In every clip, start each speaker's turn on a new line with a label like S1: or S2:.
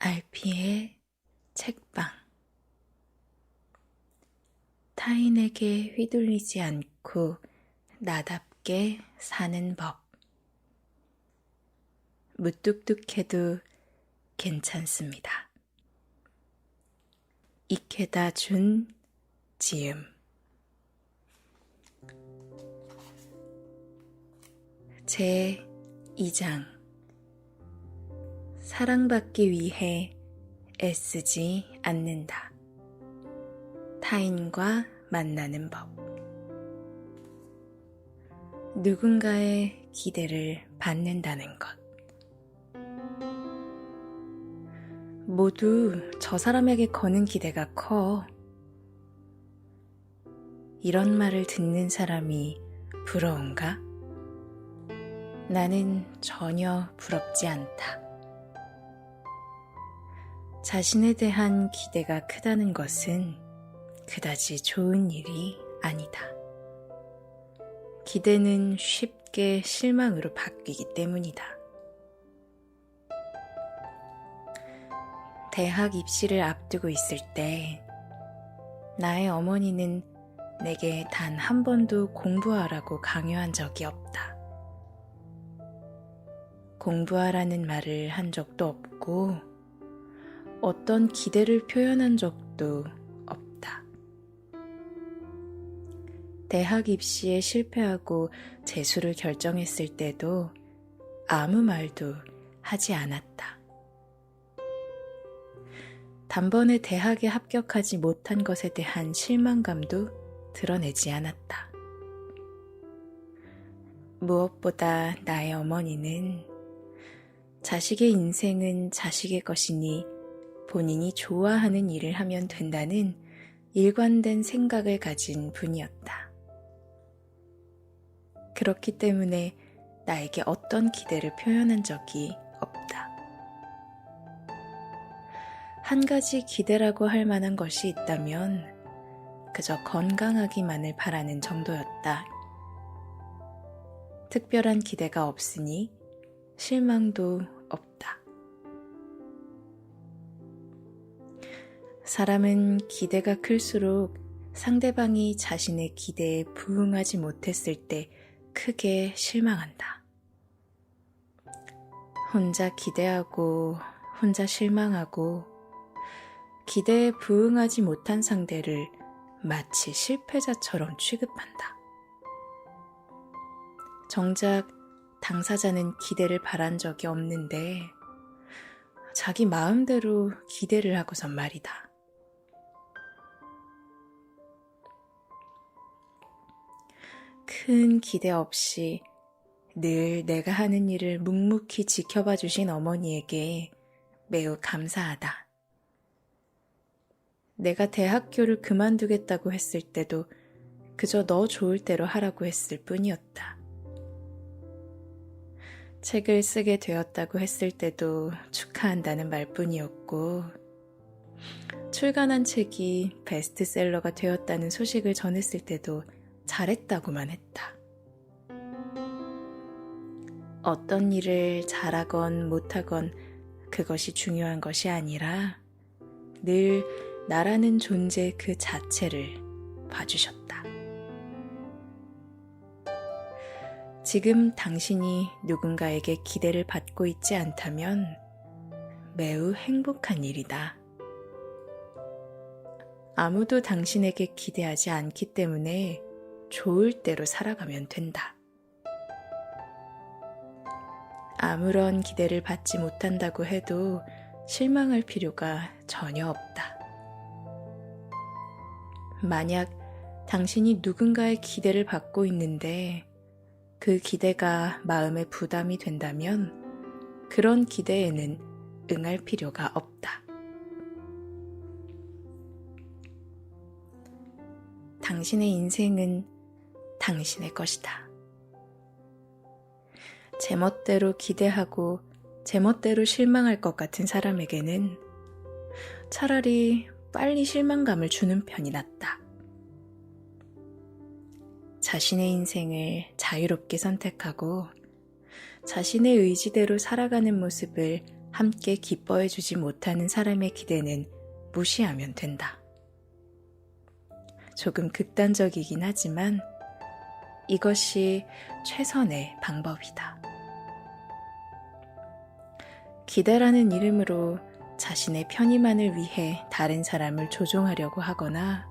S1: RP의 책방. 타인에게 휘둘리지 않고 나답게 사는 법. 무뚝뚝해도 괜찮습니다. 이케다 준 지음. 제 2장. 사랑받기 위해 애쓰지 않는다. 타인과 만나는 법. 누군가의 기대를 받는다는 것. 모두 저 사람에게 거는 기대가 커. 이런 말을 듣는 사람이 부러운가? 나는 전혀 부럽지 않다. 자신에 대한 기대가 크다는 것은 그다지 좋은 일이 아니다. 기대는 쉽게 실망으로 바뀌기 때문이다. 대학 입시를 앞두고 있을 때 나의 어머니는 내게 단 한 번도 공부하라고 강요한 적이 없다. 공부하라는 말을 한 적도 없고 어떤 기대를 표현한 적도 없다. 대학 입시에 실패하고 재수를 결정했을 때도 아무 말도 하지 않았다. 단번에 대학에 합격하지 못한 것에 대한 실망감도 드러내지 않았다. 무엇보다 나의 어머니는 자식의 인생은 자식의 것이니 본인이 좋아하는 일을 하면 된다는 일관된 생각을 가진 분이었다. 그렇기 때문에 나에게 어떤 기대를 표현한 적이 없다. 한 가지 기대라고 할 만한 것이 있다면 그저 건강하기만을 바라는 정도였다. 특별한 기대가 없으니 실망도 없다. 사람은 기대가 클수록 상대방이 자신의 기대에 부응하지 못했을 때 크게 실망한다. 혼자 기대하고 혼자 실망하고 기대에 부응하지 못한 상대를 마치 실패자처럼 취급한다. 정작 당사자는 기대를 바란 적이 없는데 자기 마음대로 기대를 하고선 말이다. 큰 기대 없이 늘 내가 하는 일을 묵묵히 지켜봐 주신 어머니에게 매우 감사하다. 내가 대학교를 그만두겠다고 했을 때도 그저 너 좋을 대로 하라고 했을 뿐이었다. 책을 쓰게 되었다고 했을 때도 축하한다는 말뿐이었고, 출간한 책이 베스트셀러가 되었다는 소식을 전했을 때도 잘했다고만 했다. 어떤 일을 잘하건 못하건 그것이 중요한 것이 아니라 늘 나라는 존재 그 자체를 봐주셨다. 지금 당신이 누군가에게 기대를 받고 있지 않다면 매우 행복한 일이다. 아무도 당신에게 기대하지 않기 때문에 좋을 대로 살아가면 된다. 아무런 기대를 받지 못한다고 해도 실망할 필요가 전혀 없다. 만약 당신이 누군가의 기대를 받고 있는데 그 기대가 마음에 부담이 된다면 그런 기대에는 응할 필요가 없다. 당신의 인생은 당신의 것이다. 제멋대로 기대하고 제멋대로 실망할 것 같은 사람에게는 차라리 빨리 실망감을 주는 편이 낫다. 자신의 인생을 자유롭게 선택하고 자신의 의지대로 살아가는 모습을 함께 기뻐해주지 못하는 사람의 기대는 무시하면 된다. 조금 극단적이긴 하지만 이것이 최선의 방법이다. 기대라는 이름으로 자신의 편의만을 위해 다른 사람을 조종하려고 하거나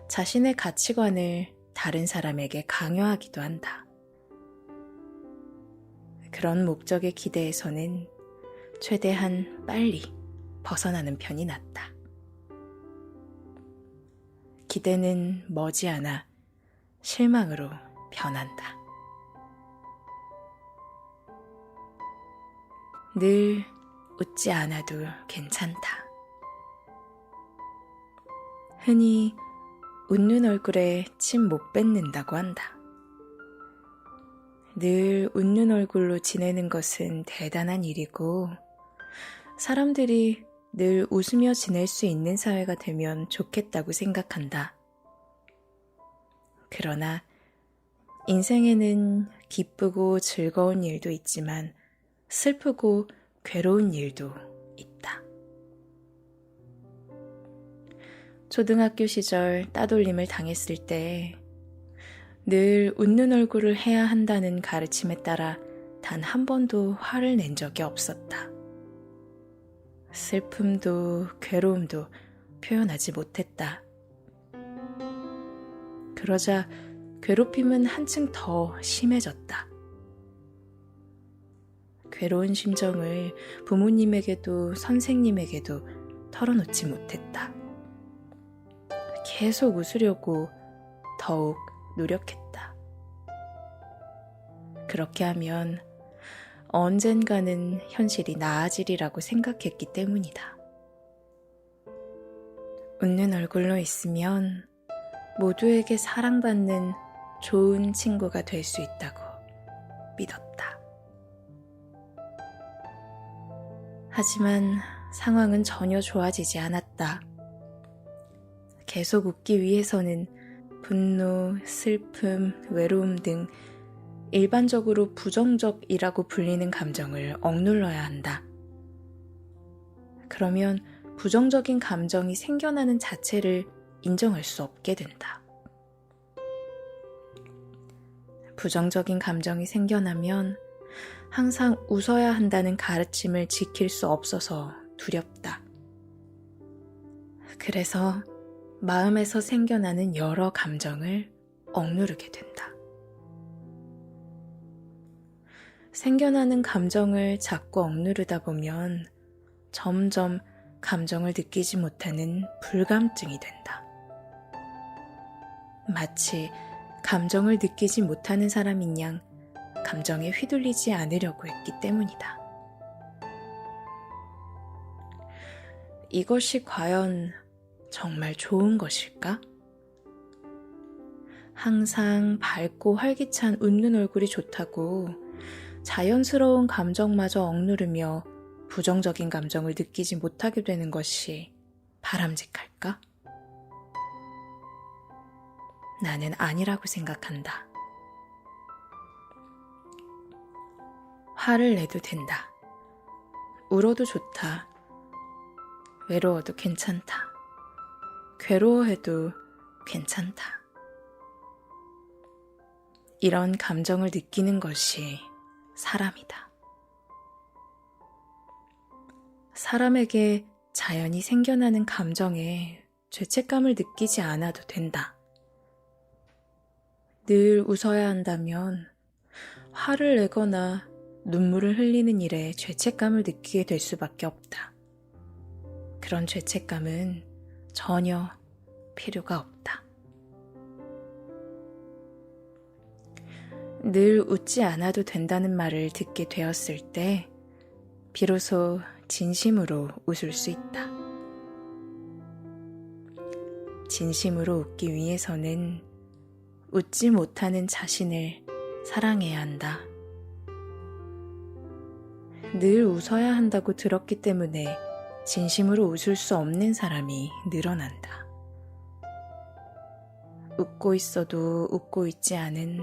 S1: 자신의 가치관을 다른 사람에게 강요하기도 한다. 그런 목적의 기대에서는 최대한 빨리 벗어나는 편이 낫다. 기대는 머지않아 실망으로 변한다. 늘 웃지 않아도 괜찮다. 흔히 웃는 얼굴에 침 못 뱉는다고 한다. 늘 웃는 얼굴로 지내는 것은 대단한 일이고 사람들이 늘 웃으며 지낼 수 있는 사회가 되면 좋겠다고 생각한다. 그러나 인생에는 기쁘고 즐거운 일도 있지만 슬프고 괴로운 일도 있다. 초등학교 시절 따돌림을 당했을 때 늘 웃는 얼굴을 해야 한다는 가르침에 따라 단 한 번도 화를 낸 적이 없었다. 슬픔도 괴로움도 표현하지 못했다. 그러자 괴롭힘은 한층 더 심해졌다. 괴로운 심정을 부모님에게도 선생님에게도 털어놓지 못했다. 계속 웃으려고 더욱 노력했다. 그렇게 하면 언젠가는 현실이 나아지리라고 생각했기 때문이다. 웃는 얼굴로 있으면 모두에게 사랑받는 좋은 친구가 될 수 있다고 믿었다. 하지만 상황은 전혀 좋아지지 않았다. 계속 웃기 위해서는 분노, 슬픔, 외로움 등 일반적으로 부정적이라고 불리는 감정을 억눌러야 한다. 그러면 부정적인 감정이 생겨나는 자체를 인정할 수 없게 된다. 부정적인 감정이 생겨나면 항상 웃어야 한다는 가르침을 지킬 수 없어서 두렵다. 그래서 마음에서 생겨나는 여러 감정을 억누르게 된다. 생겨나는 감정을 자꾸 억누르다 보면 점점 감정을 느끼지 못하는 불감증이 된다. 마치 감정을 느끼지 못하는 사람인 양 감정에 휘둘리지 않으려고 했기 때문이다. 이것이 과연 정말 좋은 것일까? 항상 밝고 활기찬 웃는 얼굴이 좋다고 자연스러운 감정마저 억누르며 부정적인 감정을 느끼지 못하게 되는 것이 바람직할까? 나는 아니라고 생각한다. 화를 내도 된다. 울어도 좋다. 외로워도 괜찮다. 괴로워해도 괜찮다. 이런 감정을 느끼는 것이 사람이다. 사람에게 자연히 생겨나는 감정에 죄책감을 느끼지 않아도 된다. 늘 웃어야 한다면 화를 내거나 눈물을 흘리는 일에 죄책감을 느끼게 될 수밖에 없다. 그런 죄책감은 전혀 필요가 없다. 늘 웃지 않아도 된다는 말을 듣게 되었을 때 비로소 진심으로 웃을 수 있다. 진심으로 웃기 위해서는 웃지 못하는 자신을 사랑해야 한다. 늘 웃어야 한다고 들었기 때문에 진심으로 웃을 수 없는 사람이 늘어난다. 웃고 있어도 웃고 있지 않은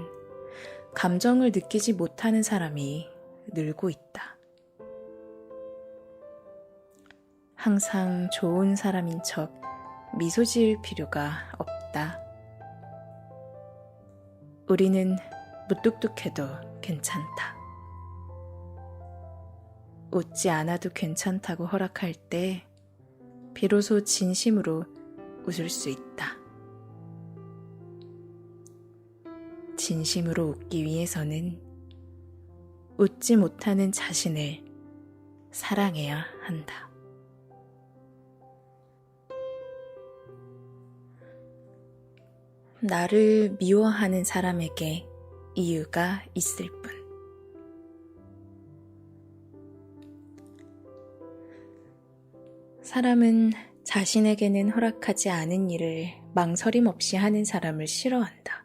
S1: 감정을 느끼지 못하는 사람이 늘고 있다. 항상 좋은 사람인 척 미소 지을 필요가 없다. 우리는 무뚝뚝해도 괜찮다. 웃지 않아도 괜찮다고 허락할 때 비로소 진심으로 웃을 수 있다. 진심으로 웃기 위해서는 웃지 못하는 자신을 사랑해야 한다. 나를 미워하는 사람에게 이유가 있을 뿐. 사람은 자신에게는 허락하지 않은 일을 망설임 없이 하는 사람을 싫어한다.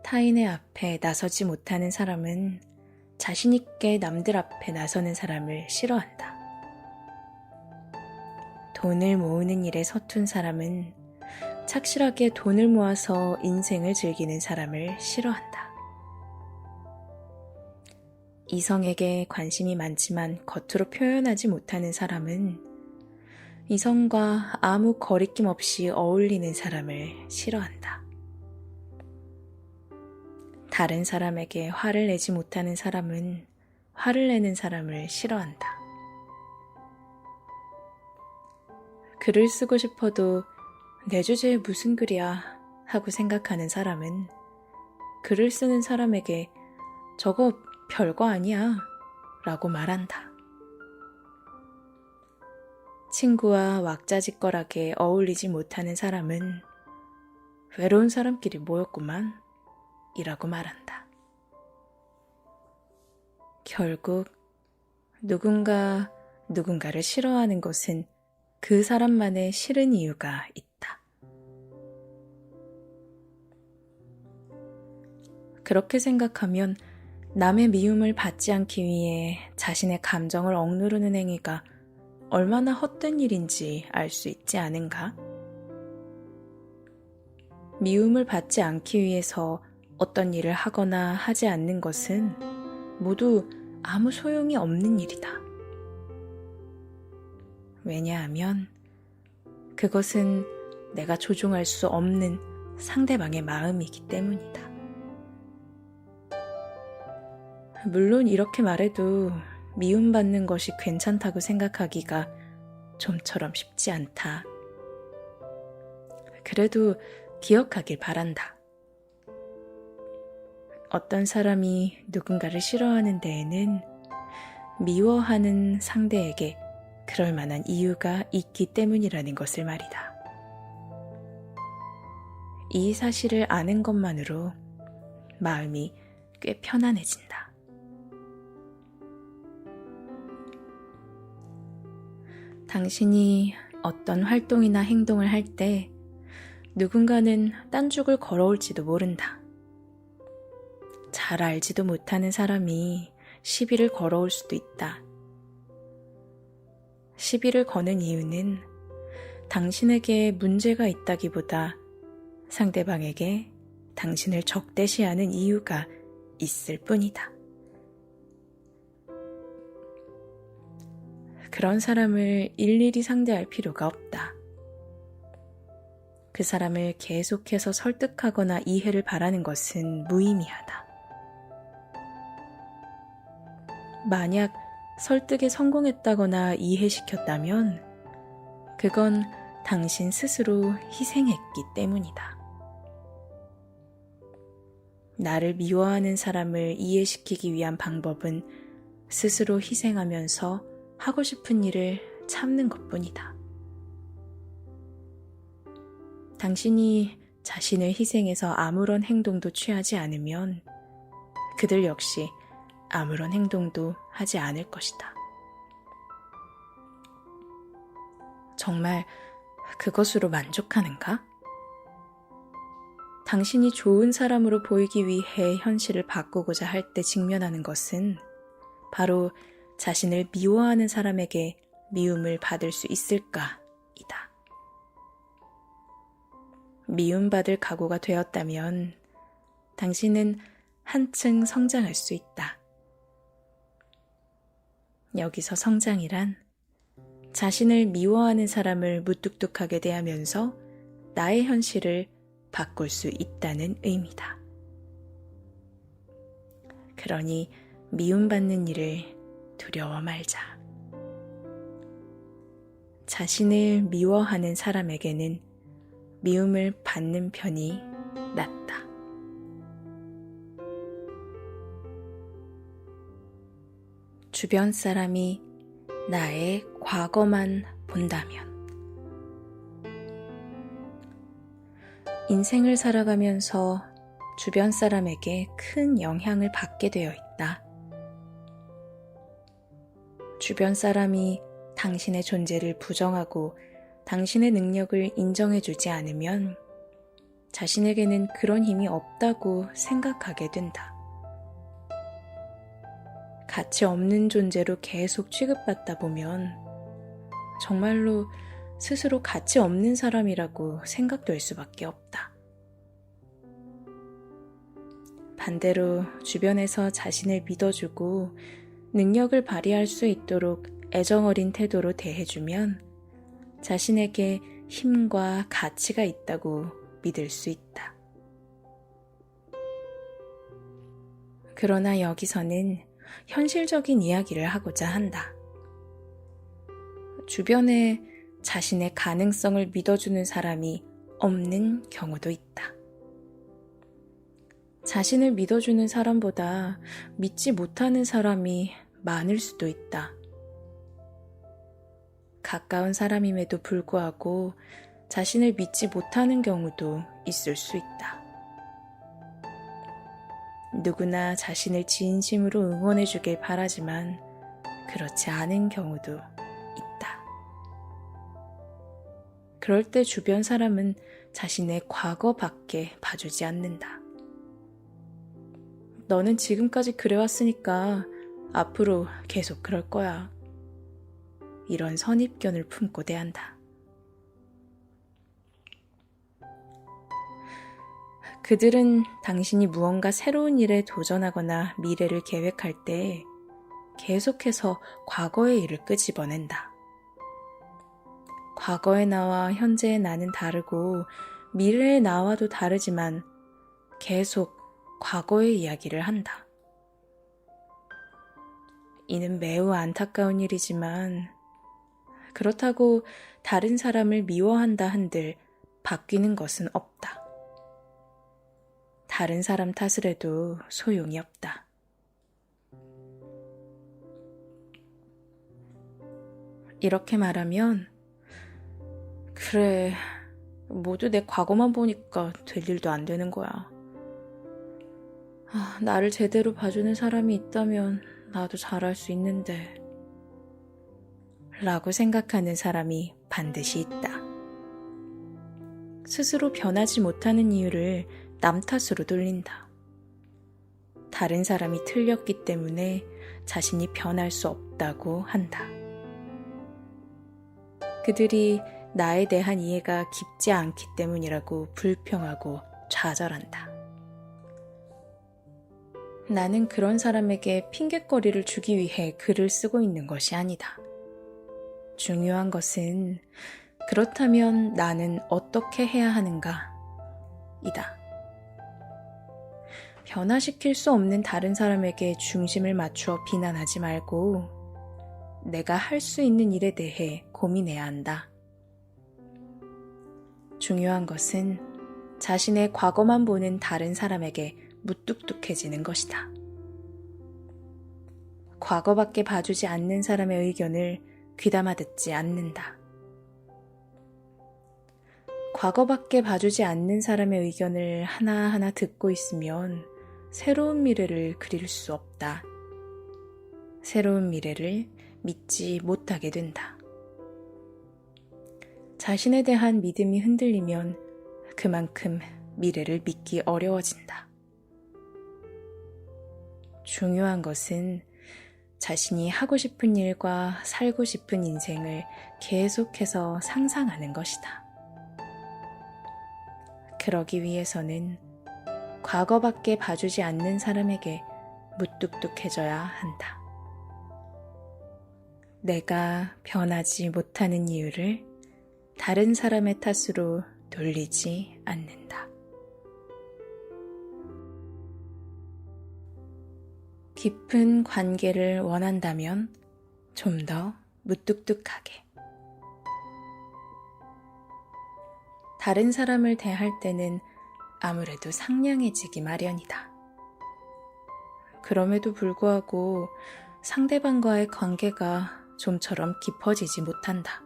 S1: 타인의 앞에 나서지 못하는 사람은 자신 있게 남들 앞에 나서는 사람을 싫어한다. 돈을 모으는 일에 서툰 사람은 착실하게 돈을 모아서 인생을 즐기는 사람을 싫어한다. 이성에게 관심이 많지만 겉으로 표현하지 못하는 사람은 이성과 아무 거리낌 없이 어울리는 사람을 싫어한다. 다른 사람에게 화를 내지 못하는 사람은 화를 내는 사람을 싫어한다. 글을 쓰고 싶어도 내 주제에 무슨 글이야 하고 생각하는 사람은 글을 쓰는 사람에게 저거 별거 아니야 라고 말한다. 친구와 왁자지껄하게 어울리지 못하는 사람은 외로운 사람끼리 모였구만 이라고 말한다. 결국 누군가를 싫어하는 것은 그 사람만의 싫은 이유가 있다. 그렇게 생각하면 남의 미움을 받지 않기 위해 자신의 감정을 억누르는 행위가 얼마나 헛된 일인지 알 수 있지 않은가? 미움을 받지 않기 위해서 어떤 일을 하거나 하지 않는 것은 모두 아무 소용이 없는 일이다. 왜냐하면 그것은 내가 조종할 수 없는 상대방의 마음이기 때문이다. 물론 이렇게 말해도 미움받는 것이 괜찮다고 생각하기가 좀처럼 쉽지 않다. 그래도 기억하길 바란다. 어떤 사람이 누군가를 싫어하는 데에는 미워하는 상대에게 그럴 만한 이유가 있기 때문이라는 것을 말이다. 이 사실을 아는 것만으로 마음이 꽤 편안해진다. 당신이 어떤 활동이나 행동을 할 때 누군가는 딴죽을 걸어올지도 모른다. 잘 알지도 못하는 사람이 시비를 걸어올 수도 있다. 시비를 거는 이유는 당신에게 문제가 있다기보다 상대방에게 당신을 적대시하는 이유가 있을 뿐이다. 그런 사람을 일일이 상대할 필요가 없다. 그 사람을 계속해서 설득하거나 이해를 바라는 것은 무의미하다. 만약 설득에 성공했다거나 이해시켰다면 그건 당신 스스로 희생했기 때문이다. 나를 미워하는 사람을 이해시키기 위한 방법은 스스로 희생하면서 하고 싶은 일을 참는 것뿐이다. 당신이 자신을 희생해서 아무런 행동도 취하지 않으면 그들 역시 아무런 행동도 하지 않을 것이다. 정말 그것으로 만족하는가? 당신이 좋은 사람으로 보이기 위해 현실을 바꾸고자 할 때 직면하는 것은 바로 자신을 미워하는 사람에게 미움을 받을 수 있을까이다. 미움받을 각오가 되었다면 당신은 한층 성장할 수 있다. 여기서 성장이란 자신을 미워하는 사람을 무뚝뚝하게 대하면서 나의 현실을 바꿀 수 있다는 의미다. 그러니 미움받는 일을 두려워 말자. 자신을 미워하는 사람에게는 미움을 받는 편이 낫다. 주변 사람이 나의 과거만 본다면 인생을 살아가면서 주변 사람에게 큰 영향을 받게 되어 있다. 주변 사람이 당신의 존재를 부정하고 당신의 능력을 인정해주지 않으면 자신에게는 그런 힘이 없다고 생각하게 된다. 가치 없는 존재로 계속 취급받다 보면 정말로 스스로 가치 없는 사람이라고 생각될 수밖에 없다. 반대로 주변에서 자신을 믿어주고 능력을 발휘할 수 있도록 애정어린 태도로 대해주면 자신에게 힘과 가치가 있다고 믿을 수 있다. 그러나 여기서는 현실적인 이야기를 하고자 한다. 주변에 자신의 가능성을 믿어주는 사람이 없는 경우도 있다. 자신을 믿어주는 사람보다 믿지 못하는 사람이 많을 수도 있다. 가까운 사람임에도 불구하고 자신을 믿지 못하는 경우도 있을 수 있다. 누구나 자신을 진심으로 응원해주길 바라지만 그렇지 않은 경우도 있다. 그럴 때 주변 사람은 자신의 과거밖에 봐주지 않는다. 너는 지금까지 그래왔으니까 앞으로 계속 그럴 거야. 이런 선입견을 품고 대한다. 그들은 당신이 무언가 새로운 일에 도전하거나 미래를 계획할 때 계속해서 과거의 일을 끄집어낸다. 과거의 나와 현재의 나는 다르고 미래의 나와도 다르지만 계속 과거의 이야기를 한다. 이는 매우 안타까운 일이지만 그렇다고 다른 사람을 미워한다 한들 바뀌는 것은 없다. 다른 사람 탓을 해도 소용이 없다. 이렇게 말하면 그래, 모두 내 과거만 보니까 될 일도 안 되는 거야. 나를 제대로 봐주는 사람이 있다면 나도 잘할 수 있는데 라고 생각하는 사람이 반드시 있다. 스스로 변하지 못하는 이유를 남 탓으로 돌린다. 다른 사람이 틀렸기 때문에 자신이 변할 수 없다고 한다. 그들이 나에 대한 이해가 깊지 않기 때문이라고 불평하고 좌절한다. 나는 그런 사람에게 핑곗거리를 주기 위해 글을 쓰고 있는 것이 아니다. 중요한 것은 그렇다면 나는 어떻게 해야 하는가? 이다. 변화시킬 수 없는 다른 사람에게 중심을 맞추어 비난하지 말고 내가 할 수 있는 일에 대해 고민해야 한다. 중요한 것은 자신의 과거만 보는 다른 사람에게 무뚝뚝해지는 것이다. 과거밖에 봐주지 않는 사람의 의견을 귀담아 듣지 않는다. 과거밖에 봐주지 않는 사람의 의견을 하나하나 듣고 있으면 새로운 미래를 그릴 수 없다. 새로운 미래를 믿지 못하게 된다. 자신에 대한 믿음이 흔들리면 그만큼 미래를 믿기 어려워진다. 중요한 것은 자신이 하고 싶은 일과 살고 싶은 인생을 계속해서 상상하는 것이다. 그러기 위해서는 과거밖에 봐주지 않는 사람에게 무뚝뚝해져야 한다. 내가 변하지 못하는 이유를 다른 사람의 탓으로 돌리지 않는다. 깊은 관계를 원한다면 좀 더 무뚝뚝하게. 다른 사람을 대할 때는 아무래도 상냥해지기 마련이다. 그럼에도 불구하고 상대방과의 관계가 좀처럼 깊어지지 못한다.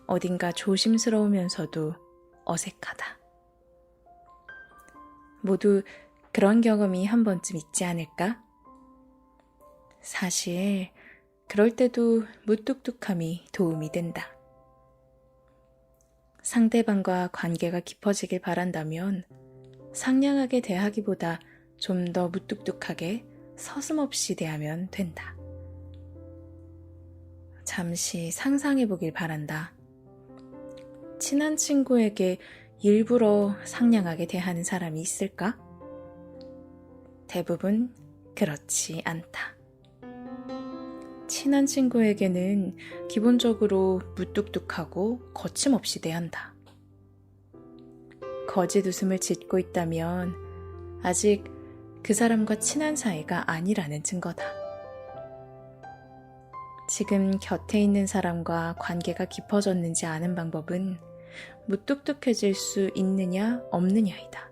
S1: 어딘가 조심스러우면서도 어색하다. 모두 그런 경험이 한 번쯤 있지 않을까? 사실 그럴 때도 무뚝뚝함이 도움이 된다. 상대방과 관계가 깊어지길 바란다면 상냥하게 대하기보다 좀 더 무뚝뚝하게 서슴없이 대하면 된다. 잠시 상상해 보길 바란다. 친한 친구에게 일부러 상냥하게 대하는 사람이 있을까? 대부분 그렇지 않다. 친한 친구에게는 기본적으로 무뚝뚝하고 거침없이 대한다. 거짓 웃음을 짓고 있다면 아직 그 사람과 친한 사이가 아니라는 증거다. 지금 곁에 있는 사람과 관계가 깊어졌는지 아는 방법은 무뚝뚝해질 수 있느냐 없느냐이다.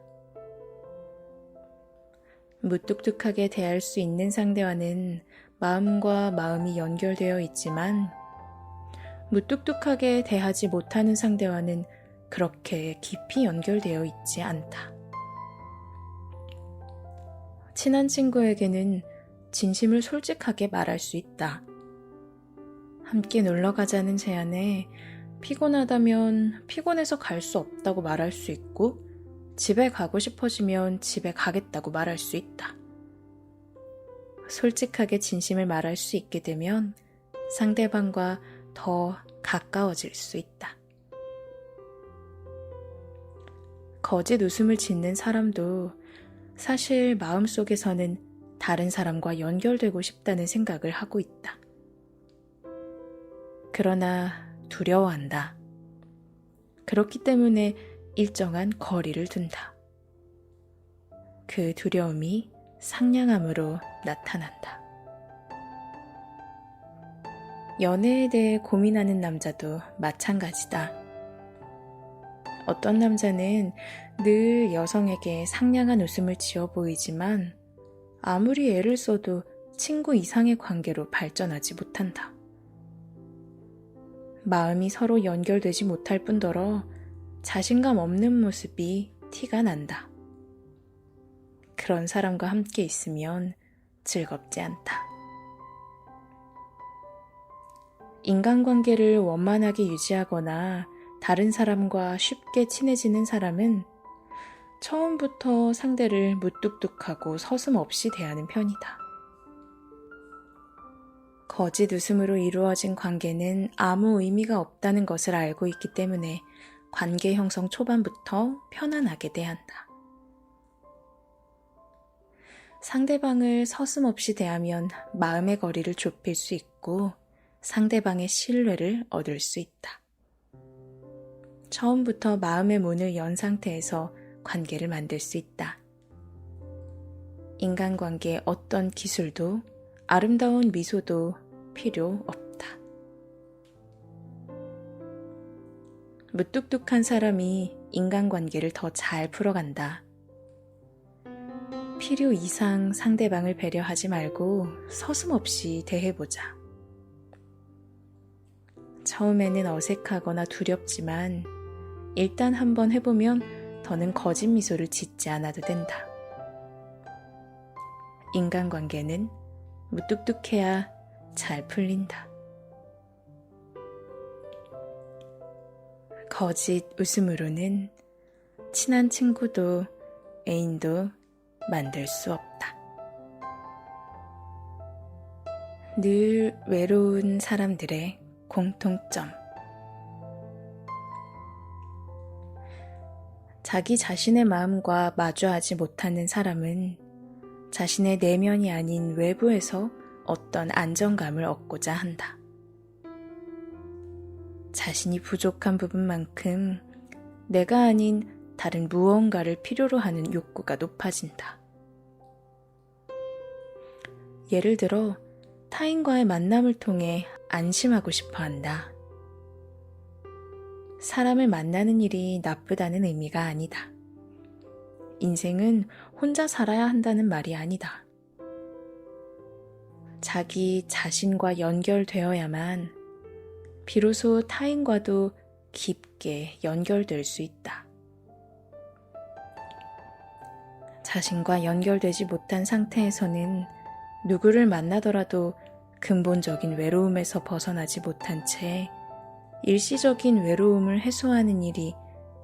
S1: 무뚝뚝하게 대할 수 있는 상대와는 마음과 마음이 연결되어 있지만 무뚝뚝하게 대하지 못하는 상대와는 그렇게 깊이 연결되어 있지 않다. 친한 친구에게는 진심을 솔직하게 말할 수 있다. 함께 놀러 가자는 제안에 피곤하다면 피곤해서 갈 수 없다고 말할 수 있고 집에 가고 싶어지면 집에 가겠다고 말할 수 있다. 솔직하게 진심을 말할 수 있게 되면 상대방과 더 가까워질 수 있다. 거짓 웃음을 짓는 사람도 사실 마음속에서는 다른 사람과 연결되고 싶다는 생각을 하고 있다. 그러나 두려워한다. 그렇기 때문에 일정한 거리를 둔다. 그 두려움이 상냥함으로 나타난다. 연애에 대해 고민하는 남자도 마찬가지다. 어떤 남자는 늘 여성에게 상냥한 웃음을 지어 보이지만 아무리 애를 써도 친구 이상의 관계로 발전하지 못한다. 마음이 서로 연결되지 못할 뿐더러 자신감 없는 모습이 티가 난다. 그런 사람과 함께 있으면 즐겁지 않다. 인간관계를 원만하게 유지하거나 다른 사람과 쉽게 친해지는 사람은 처음부터 상대를 무뚝뚝하고 서슴없이 대하는 편이다. 거짓 웃음으로 이루어진 관계는 아무 의미가 없다는 것을 알고 있기 때문에 관계 형성 초반부터 편안하게 대한다. 상대방을 서슴없이 대하면 마음의 거리를 좁힐 수 있고 상대방의 신뢰를 얻을 수 있다. 처음부터 마음의 문을 연 상태에서 관계를 만들 수 있다. 인간관계의 어떤 기술도 아름다운 미소도 필요 없다. 무뚝뚝한 사람이 인간관계를 더 잘 풀어간다. 필요 이상 상대방을 배려하지 말고 서슴없이 대해보자. 처음에는 어색하거나 두렵지만 일단 한번 해보면 더는 거짓 미소를 짓지 않아도 된다. 인간관계는 무뚝뚝해야 잘 풀린다. 거짓 웃음으로는 친한 친구도 애인도 만들 수 없다. 늘 외로운 사람들의 공통점. 자기 자신의 마음과 마주하지 못하는 사람은 자신의 내면이 아닌 외부에서 어떤 안정감을 얻고자 한다. 자신이 부족한 부분만큼 내가 아닌 다른 무언가를 필요로 하는 욕구가 높아진다. 예를 들어 타인과의 만남을 통해 안심하고 싶어 한다. 사람을 만나는 일이 나쁘다는 의미가 아니다. 인생은 혼자 살아야 한다는 말이 아니다. 자기 자신과 연결되어야만 비로소 타인과도 깊게 연결될 수 있다. 자신과 연결되지 못한 상태에서는 누구를 만나더라도 근본적인 외로움에서 벗어나지 못한 채 일시적인 외로움을 해소하는 일이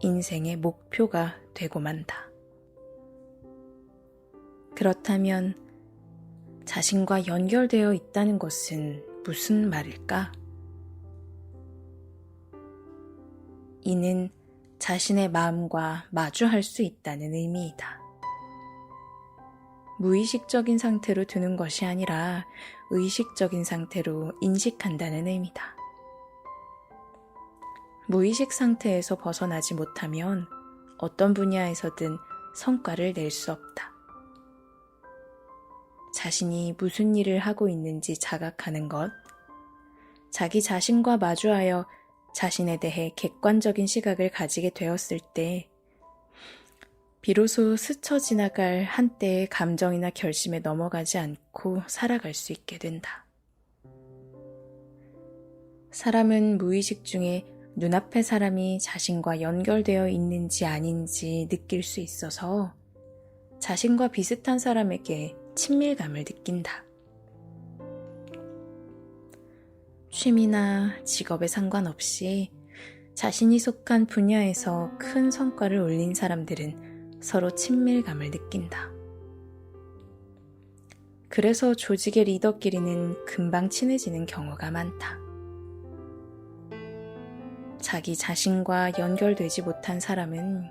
S1: 인생의 목표가 되고 만다. 그렇다면 자신과 연결되어 있다는 것은 무슨 말일까? 이는 자신의 마음과 마주할 수 있다는 의미이다. 무의식적인 상태로 두는 것이 아니라 의식적인 상태로 인식한다는 의미다. 무의식 상태에서 벗어나지 못하면 어떤 분야에서든 성과를 낼 수 없다. 자신이 무슨 일을 하고 있는지 자각하는 것, 자기 자신과 마주하여 자신에 대해 객관적인 시각을 가지게 되었을 때 비로소 스쳐 지나갈 한때의 감정이나 결심에 넘어가지 않고 살아갈 수 있게 된다. 사람은 무의식 중에 눈앞의 사람이 자신과 연결되어 있는지 아닌지 느낄 수 있어서 자신과 비슷한 사람에게 친밀감을 느낀다. 취미나 직업에 상관없이 자신이 속한 분야에서 큰 성과를 올린 사람들은 서로 친밀감을 느낀다. 그래서 조직의 리더끼리는 금방 친해지는 경우가 많다. 자기 자신과 연결되지 못한 사람은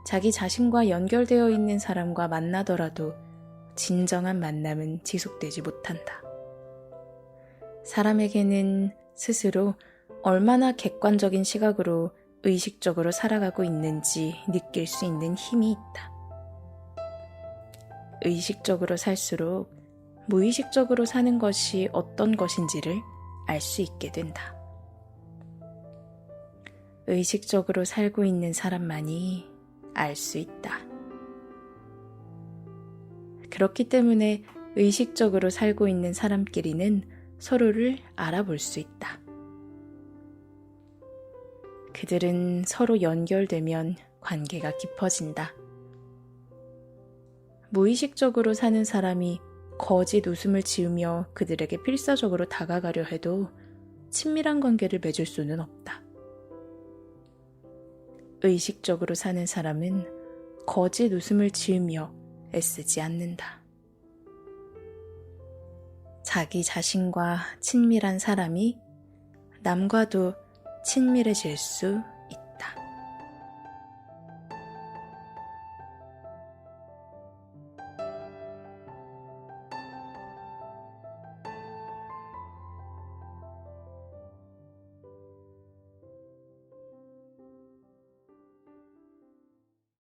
S1: 자기 자신과 연결되어 있는 사람과 만나더라도 진정한 만남은 지속되지 못한다. 사람에게는 스스로 얼마나 객관적인 시각으로 의식적으로 살아가고 있는지 느낄 수 있는 힘이 있다. 의식적으로 살수록 무의식적으로 사는 것이 어떤 것인지를 알 수 있게 된다. 의식적으로 살고 있는 사람만이 알 수 있다. 그렇기 때문에 의식적으로 살고 있는 사람끼리는 서로를 알아볼 수 있다. 그들은 서로 연결되면 관계가 깊어진다. 무의식적으로 사는 사람이 거짓 웃음을 지으며 그들에게 필사적으로 다가가려 해도 친밀한 관계를 맺을 수는 없다. 의식적으로 사는 사람은 거짓 웃음을 지으며 애쓰지 않는다. 자기 자신과 친밀한 사람이 남과도 친밀해질 수